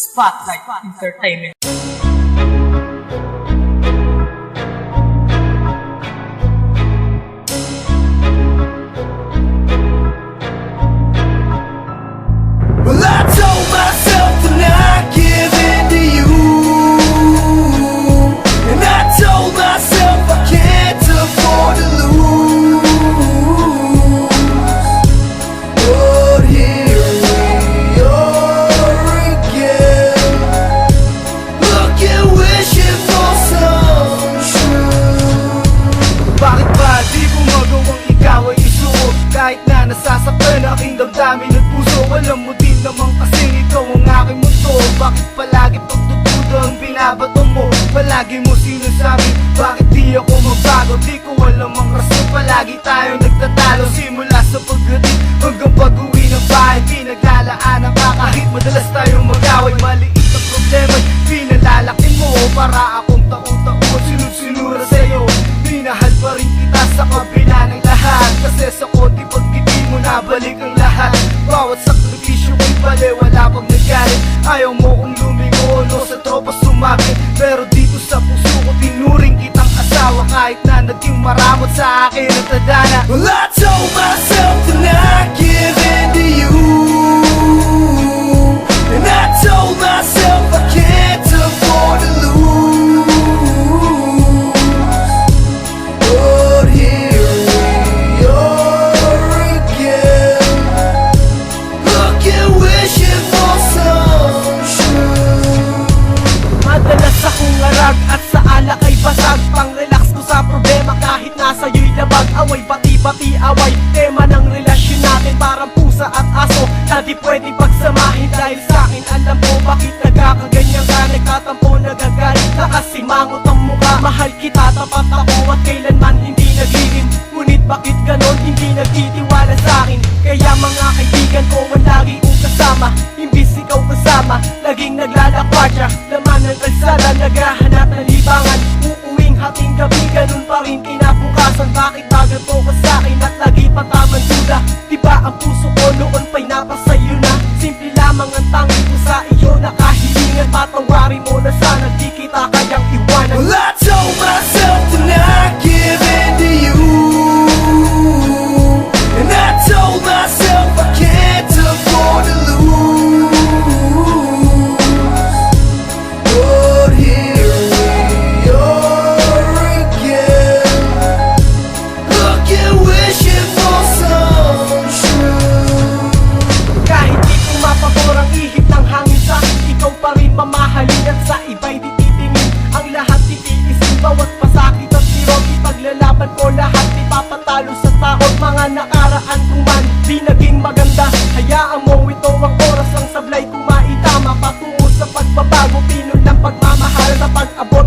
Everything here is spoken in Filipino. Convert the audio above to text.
Spotlight Entertainment. Well, I told myself to not give in to you, and I told myself I can't afford to lose. But here we are again, looking, wishing for some truth. Bakit ba di ko magawang ikaw ay isuot? Kahit na nasasaktan aking damdamin at puso, alam mo din naman kasing ikaw ang aking mundo. Bakit palagi pagdududa ang binabato mo? Palagi mo sinasabi, bakit di ako magbago? Di ko alam ang rason, palagi tayo nagtatalo. Simula sa pagdating hanggang pag-uwi ng bahay, di naglalaanan ka kahit madalas tayong mag-away. Maliit na problema'y pinalalaki mo, para akong taon-taon sinunod-sinura sa'yo. Minahal pa rin kita sa kabila ng lahat, kasi sa konti pag hindi mo nabalik ang lahat. Bawat sakripisyo ko'y baliwala pag nagalit. Ayaw mo kong lumingon o sa tropa sumakit, pero dito sa puso ko tinuring kitang asawa. Kahit na naging maramot sa akin ang tadhana. Well, I told myself to not give in to you, and I told myself I can't afford to lose. But here we are again, looking, wishing for some truth. Madalas akong larag at sa alak ay basag, pang-relax ko sa problema kahit nasa iyo'y labag. Away, bati-bati, away, tema ng relasyon natin, parang pusa at aso na di pwede pagsamahin. Dahil sa'kin alam mo bakit nagkakaganyan ka, nagtatampo, nagagalit, nakasimangot ang mukha. Mahal kita, tapat ako at kailanman hindi naglilim. Ngunit bakit ganon, hindi nagtitiwala sa'kin? Kaya mga kaibigan ko ang lagi kong kasama, imbis ikaw kasama, laging naglalakwadya. Laman ng kalsada, naghahanap ng libangan. Uuwing hating gabi, ganun pa rin kinabukasan. Bakit baganto ka sa'kin at lagi pa tamang duda? Diba ang puso ko noon pa'y napasayo na? Simple lamang ang tangi ko sa iyo na kahilingan. Patawarin mo na sana di kita kayang iwanan. Well, I told myself to not give in to you, and I told myself I can't afford to lose. But here we are again, looking, wishing for some truth. Kahit di ko mapabor ang ihip ng hangin sa'kin, ikaw pa rin mamahalin at sa iba'y di titingin. Ang lahat titiisin, bawat pasakit at tirog, ipaglalaban ko lahat, ipapatalo sa takot. Mga nakaraan kong man, di naging maganda, hayaan mo ito ang oras ang sablay kong maitama. Patungo sa pagbabago, pinol ng pagmamahal sa pag-abot